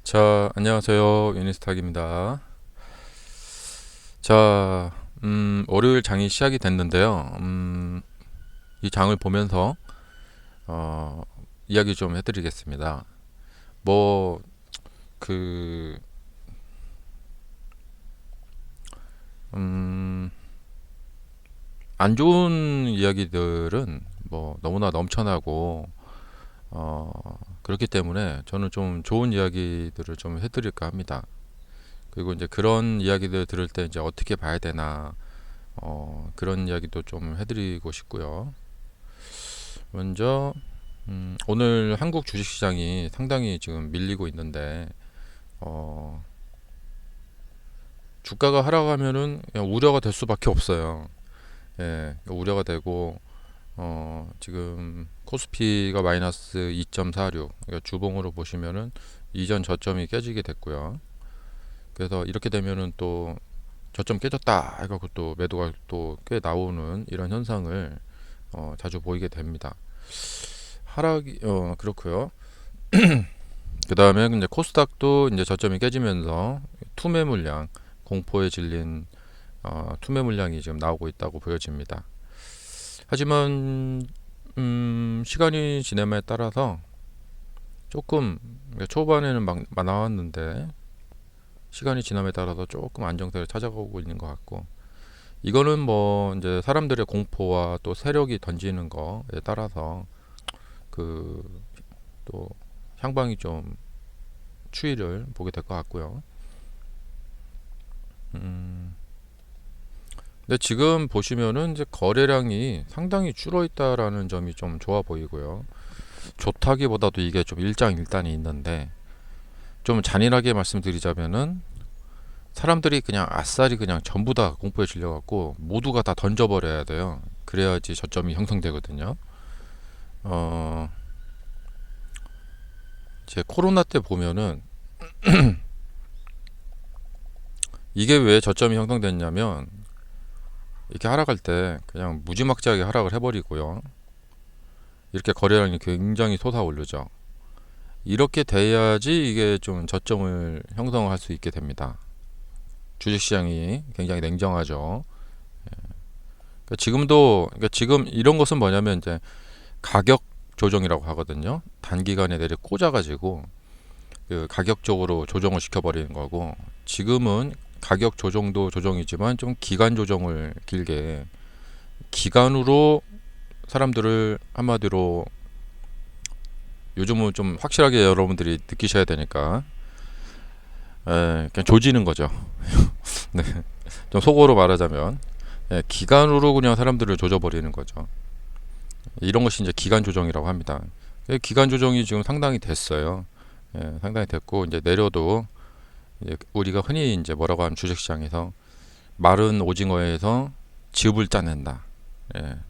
자, 안녕하세요. 유니스탁입니다. 자, 월요일 장이 시작이 됐는데요. 이 장을 보면서, 이야기 좀 해드리겠습니다. 뭐, 그, 음, 안 좋은 이야기들은 뭐, 너무나 넘쳐나고, 그렇기 때문에 저는 좀 좋은 이야기들을 좀 해드릴까 합니다. 그리고 이제 그런 이야기들 들을 때 이제 어떻게 봐야 되나, 그런 이야기도 좀 해드리고 싶고요. 먼저 오늘 한국 주식시장이 상당히 지금 밀리고 있는데 어, 주가가 하락하면은 그냥 우려가 될 수밖에 없어요. 예, 우려가 되고 지금 코스피가 마이너스 2.46, 그러니까 주봉으로 보시면은 이전 저점이 깨지게 됐고요. 그래서 이렇게 되면은 또 저점 깨졌다 해갖고 또 매도가 또 꽤 나오는 이런 현상을 자주 보이게 됩니다. 하락이 그렇고요. 그 다음에 이제 코스닥도 이제 저점이 깨지면서 투매 물량, 공포에 질린 투매 물량이 지금 나오고 있다고 보여집니다. 하지만 시간이 지남에 따라서 조금 초반에는 막 나왔는데 시간이 지남에 따라서 조금 안정세를 찾아가고 있는 것 같고, 이거는 뭐 이제 사람들의 공포와 또 세력이 던지는 거에 따라서 그 또 향방이 좀 추이를 보게 될 것 같고요. 음, 근데 지금 보시면은 이제 거래량이 상당히 줄어 있다라는 점이 좀 좋아 보이고요. 좋다기보다도 이게 좀 일장일단이 있는데, 좀 잔인하게 말씀드리자면은 사람들이 그냥 아싸리 그냥 전부 다 공포에 질려갖고 모두가 다 던져버려야 돼요. 그래야지 저점이 형성되거든요. 어, 제 코로나 때 보면은 이게 왜 저점이 형성됐냐면, 이렇게 하락할 때 그냥 무지막지하게 하락을 해버리고요. 이렇게 거래량이 굉장히 솟아오르죠. 이렇게 돼야지 이게 좀 저점을 형성할 수 있게 됩니다. 주식시장이 굉장히 냉정하죠. 그러니까 지금 이런 것은 뭐냐면 이제 가격 조정이라고 하거든요. 단기간에 내리 꽂아가지고 그 가격적으로 조정을 시켜버리는 거고, 지금은 가격 조정도 조정이지만 좀 기간 조정을 길게, 기간으로 사람들을 한마디로 요즘은 좀 확실하게 여러분들이 느끼셔야 되니까 그냥 조지는 거죠. 네. 좀 속어로 말하자면 기간으로 그냥 사람들을 조져버리는 거죠. 이런 것이 이제 기간 조정이라고 합니다. 기간 조정이 지금 상당히 됐어요. 상당히 됐고 이제 내려도 이제 우리가 흔히 이제 뭐라고 하는 주식시장에서 마른 오징어에서 즙을 짜낸다.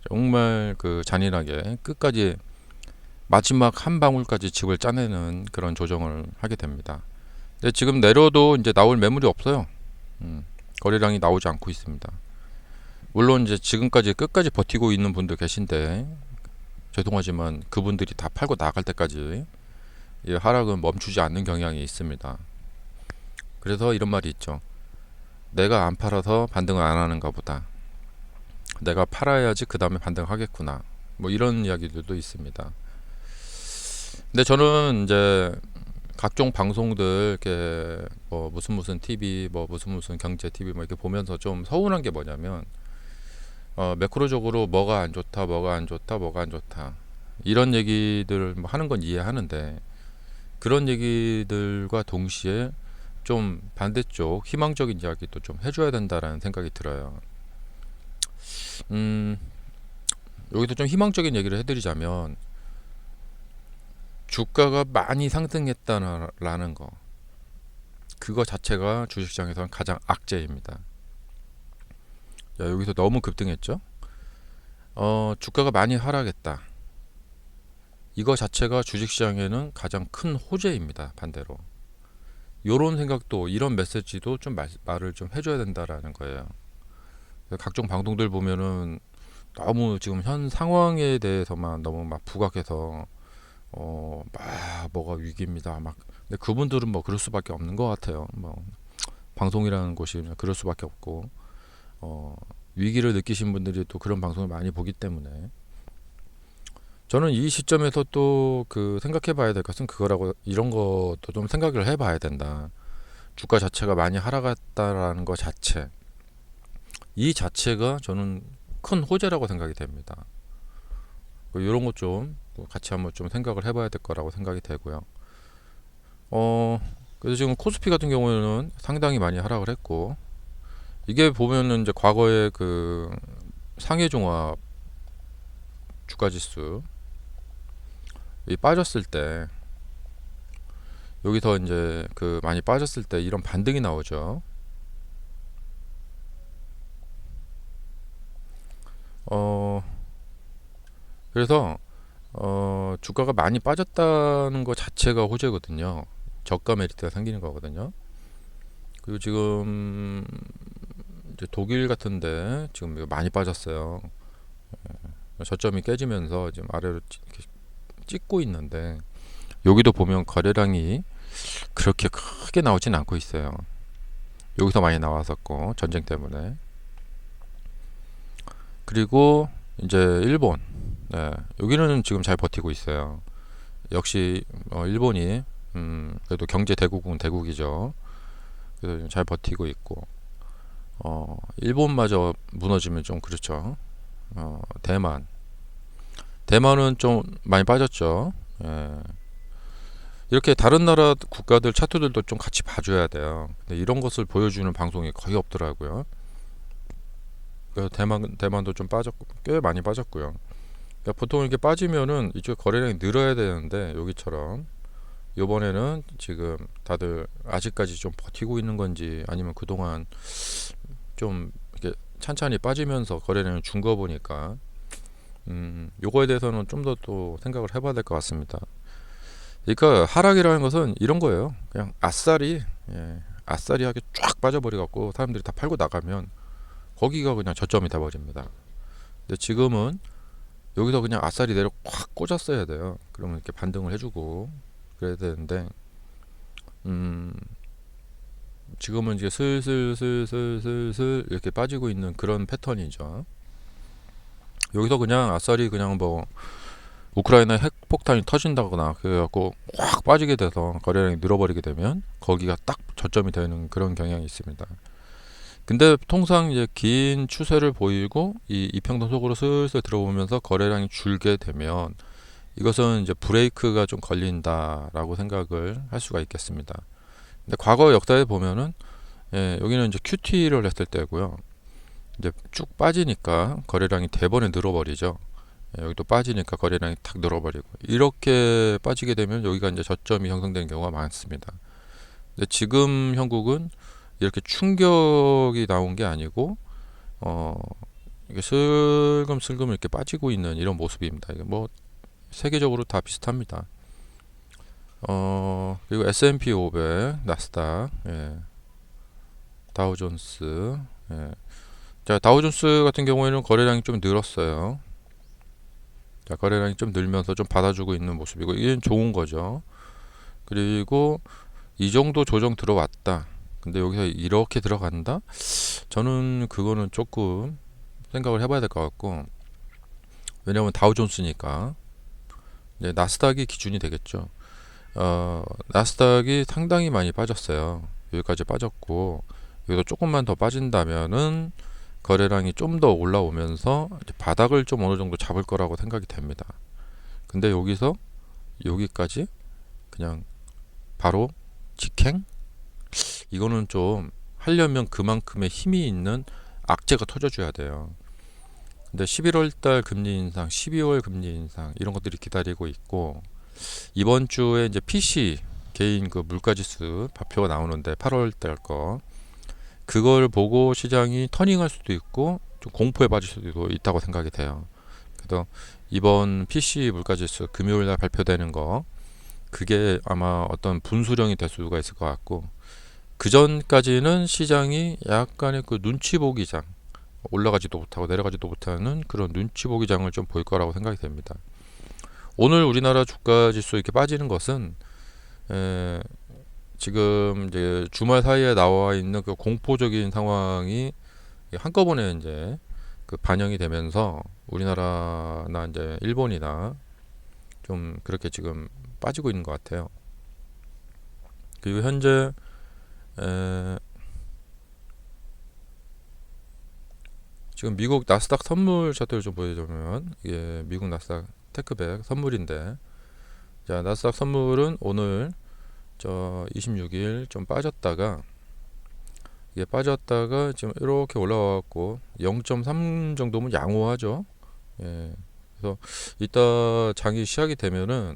정말 그 잔인하게 끝까지 마지막 한 방울까지 즙을 짜내는 그런 조정을 하게 됩니다. 근데 지금 내려도 이제 나올 매물이 없어요. 거래량이 나오지 않고 있습니다. 물론 이제 지금까지 끝까지 버티고 있는 분도 계신데 죄송하지만 그분들이 다 팔고 나갈 때까지 이 하락은 멈추지 않는 경향이 있습니다. 그래서 이런 말이 있죠. 내가 안 팔아서 반등을 안 하는가 보다. 내가 팔아야지 그 다음에 반등하겠구나. 뭐 이런 이야기들도 있습니다. 근데 저는 이제 각종 방송들 이렇게 뭐 무슨 TV, 뭐 무슨 경제 TV 뭐 이렇게 보면서 좀 서운한 게 뭐냐면, 매크로적으로 뭐가 안 좋다, 뭐가 안 좋다, 뭐가 안 좋다, 이런 얘기들 뭐 하는 건 이해하는데, 그런 얘기들과 동시에 좀 반대쪽 희망적인 이야기도 좀 해줘야 된다라는 생각이 들어요. 음, 여기서 좀 희망적인 얘기를 해드리자면, 주가가 많이 상승했다라는 거, 그거 자체가 주식시장에서는 가장 악재입니다. 야, 여기서 너무 급등했죠? 주가가 많이 하락했다. 이거 자체가 주식시장에는 가장 큰 호재입니다. 반대로. 요런 생각도, 이런 메시지도 좀 말을 좀 해줘야 된다라는 거예요. 각종 방송들 보면은 너무 지금 현 상황에 대해서만 너무 막 부각해서 막 뭐가 위기입니다. 막 근데 그분들은 뭐 그럴 수밖에 없는 것 같아요. 뭐 방송이라는 곳이 그럴 수밖에 없고 어, 위기를 느끼신 분들이 또 그런 방송을 많이 보기 때문에 저는 이 시점에서 또 그 생각해 봐야 될 것은 그거라고 이런 것도 좀 생각을 해 봐야 된다. 주가 자체가 많이 하락했다라는 것 자체 이 자체가 저는 큰 호재라고 생각이 됩니다. 이런 것 좀 같이 한번 좀 생각을 해봐야 될 거라고 생각이 되고요. 그래서 지금 코스피 같은 경우에는 상당히 많이 하락을 했고 이게 보면은 이제 과거에 그 상해 종합 주가 지수 이 빠졌을 때 여기서 이제 그 많이 빠졌을 때 이런 반등이 나오죠. 어 그래서 주가가 많이 빠졌다는 것 자체가 호재거든요. 저가 메리트가 생기는 거거든요. 그리고 지금 이제 독일 같은데 지금 이거 많이 빠졌어요. 저점이 깨지면서 지금 아래로 이렇게 찍고 있는데 여기도 보면 거래량이 그렇게 크게 나오진 않고 있어요. 여기서 많이 나왔었고 전쟁 때문에. 그리고 이제 일본, 네, 여기는 지금 잘 버티고 있어요. 역시 일본이 그래도 경제 대국은 대국이죠. 그래서 잘 버티고 있고 일본마저 무너지면 좀 그렇죠. 대만은 좀 많이 빠졌죠. 예. 이렇게 다른 나라 국가들 차트들도 좀 같이 봐줘야 돼요. 근데 이런 것을 보여주는 방송이 거의 없더라고요. 그래서 대만도 좀 빠졌고 꽤 많이 빠졌고요. 그러니까 보통 이렇게 빠지면은 이쪽 거래량이 늘어야 되는데 여기처럼 요번에는 지금 다들 아직까지 좀 버티고 있는 건지 아니면 그동안 좀 이렇게 찬찬히 빠지면서 거래량이 준 거 보니까 요거에 대해서는 좀 더 또 생각을 해봐야 될 것 같습니다. 그러니까 하락이라는 것은 이런 거예요. 그냥 아싸리하게 쫙 빠져버려 갖고 사람들이 다 팔고 나가면 거기가 그냥 저점이 돼 버립니다. 근데 지금은 여기서 그냥 아싸리 내려 확 꽂았어야 돼요. 그러면 이렇게 반등을 해주고 그래야 되는데 지금은 이제 슬슬 이렇게 빠지고 있는 그런 패턴이죠. 여기서 그냥 아싸리 그냥 뭐 우크라이나 핵폭탄이 터진다거나 그래갖고 확 빠지게 돼서 거래량이 늘어버리게 되면 거기가 딱 저점이 되는 그런 경향이 있습니다. 근데 통상 이제 긴 추세를 보이고 이 이평선 속으로 슬슬 들어오면서 거래량이 줄게 되면 이것은 이제 브레이크가 좀 걸린다라고 생각을 할 수가 있겠습니다. 근데 과거 역사에 보면은 여기는 이제 QT를 했을 때고요. 이제 쭉 빠지니까 거래량이 대번에 늘어버리죠. 여기도 빠지니까 거래량이 탁 늘어버리고 이렇게 빠지게 되면 여기가 이제 저점이 형성되는 경우가 많습니다. 근데 지금 형국은 이렇게 충격이 나온 게 아니고 이게 슬금슬금 이렇게 빠지고 있는 이런 모습입니다. 이게 뭐 세계적으로 다 비슷합니다. 그리고 S&P 500, 나스닥, 다우존스, 자 다우존스 같은 경우에는 거래량이 좀 늘었어요. 자, 거래량이 좀 늘면서 좀 받아주고 있는 모습이고 이게 좋은 거죠. 그리고 이 정도 조정 들어왔다. 근데 여기서 이렇게 들어간다? 저는 그거는 조금 생각을 해봐야 될 것 같고 왜냐하면 다우존스니까 이제 나스닥이 기준이 되겠죠. 나스닥이 상당히 많이 빠졌어요. 여기까지 빠졌고 여기서 조금만 더 빠진다면은 거래량이 좀 더 올라오면서 이제 바닥을 좀 어느 정도 잡을 거라고 생각이 됩니다. 근데 여기서 여기까지 그냥 바로 직행? 이거는 좀 하려면 그만큼의 힘이 있는 악재가 터져줘야 돼요. 근데 11월 달 금리 인상, 12월 금리 인상 이런 것들이 기다리고 있고 이번 주에 이제 PC 개인 그 물가지수 발표가 나오는데 8월 달 거 그걸 보고 시장이 터닝할 수도 있고 좀 공포에 빠질 수도 있다고 생각이 돼요. 그래서 이번 PC 물가지수 금요일 날 발표되는 거 그게 아마 어떤 분수령이 될 수가 있을 것 같고 그 전까지는 시장이 약간의 그 눈치 보기장 올라가지도 못하고 내려가지도 못하는 그런 눈치 보기장을 좀 보일 거라고 생각이 됩니다. 오늘 우리나라 주가 지수 이렇게 빠지는 것은 에, 지금 이제 주말 사이에 나와 있는 그 공포적인 상황이 한꺼번에 이제 그 반영이 되면서 우리나라나 이제 일본이나 좀 그렇게 지금 빠지고 있는 것 같아요. 그리고 현재 에, 지금 미국 나스닥 선물 차트를 좀 보여주면 이게 미국 나스닥 테크백 선물인데, 자 나스닥 선물은 오늘 저 26일 좀 빠졌다가 이게 빠졌다가 지금 이렇게 올라와갖고 0.3 정도면 양호하죠. 예. 그래서 이따 장이 시작이 되면은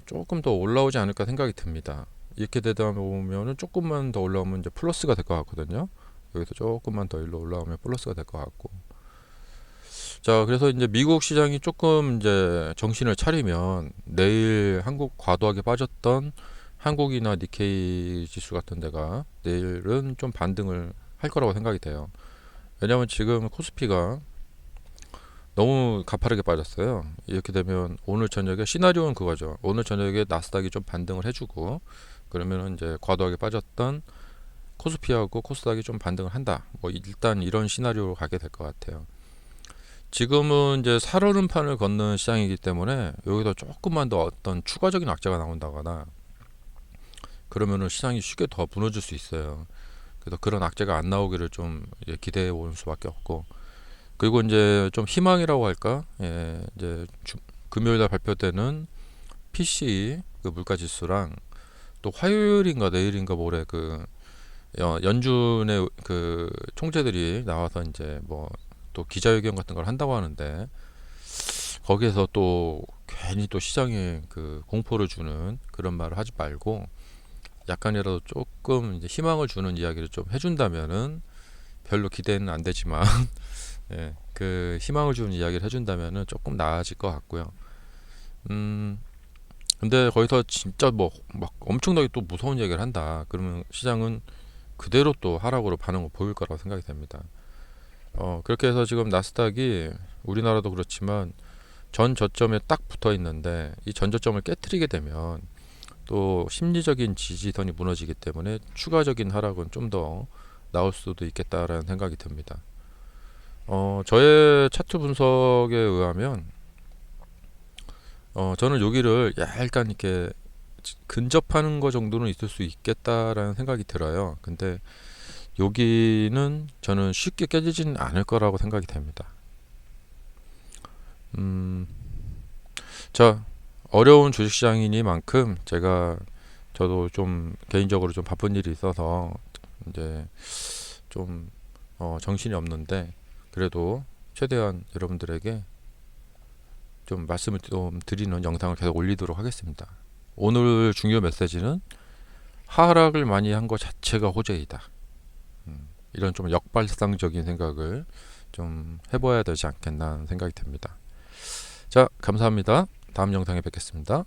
조금 더 올라오지 않을까 생각이 듭니다. 이렇게 되다 보면은 조금만 더 올라오면 이제 플러스가 될 것 같거든요. 여기서 조금만 더 일로 올라오면 플러스가 될 것 같고. 자, 그래서 이제 미국 시장이 조금 이제 정신을 차리면 내일 한국 과도하게 빠졌던 한국이나 니케이 지수 같은 데가 내일은 좀 반등을 할 거라고 생각이 돼요. 왜냐하면 지금 코스피가 너무 가파르게 빠졌어요. 이렇게 되면 오늘 저녁에 시나리오는 그거죠. 오늘 저녁에 나스닥이 좀 반등을 해주고 그러면은 이제 과도하게 빠졌던 코스피하고 코스닥이 좀 반등을 한다. 뭐 일단 이런 시나리오로 가게 될 것 같아요. 지금은 이제 살얼음판을 걷는 시장이기 때문에 여기서 조금만 더 어떤 추가적인 악재가 나온다거나 그러면은 시장이 쉽게 더 무너질 수 있어요. 그래서 그런 악재가 안 나오기를 좀 이제 기대해 볼 수밖에 없고, 그리고 이제 좀 희망이라고 할까? 예, 이제 금요일날 발표되는 PC 그 물가 지수랑 또 화요일인가 내일인가 모레 그 연준의 그 총재들이 나와서 이제 뭐 또 기자회견 같은 걸 한다고 하는데, 거기에서 또 괜히 또 시장에 그 공포를 주는 그런 말을 하지 말고 약간이라도 조금 이제 희망을 주는 이야기를 좀 해준다면은, 별로 기대는 안 되지만 예, 그 희망을 주는 이야기를 해준다면은 조금 나아질 것 같고요. 근데 거기서 진짜 뭐 막 엄청나게 또 무서운 얘기를 한다. 그러면 시장은 그대로 또 하락으로 반응을 보일 거라고 생각이 됩니다. 그렇게 해서 지금 나스닥이 우리나라도 그렇지만 전 저점에 딱 붙어 있는데, 이 전 저점을 깨트리게 되면 또 심리적인 지지선이 무너지기 때문에 추가적인 하락은 좀 더 나올 수도 있겠다라는 생각이 듭니다. 저의 차트 분석에 의하면 저는 여기를 약간 이렇게 근접하는 거 정도는 있을 수 있겠다라는 생각이 들어요. 근데 여기는 저는 쉽게 깨지지는 않을 거라고 생각이 됩니다. 자, 어려운 주식시장이니만큼 저도 좀 개인적으로 좀 바쁜 일이 있어서 이제 좀 정신이 없는데, 그래도 최대한 여러분들에게 좀 말씀을 좀 드리는 영상을 계속 올리도록 하겠습니다. 오늘 중요 메시지는 하락을 많이 한 것 자체가 호재이다. 이런 좀 역발상적인 생각을 좀 해봐야 되지 않겠나 하는 생각이 듭니다. 자, 감사합니다. 다음 영상에 뵙겠습니다.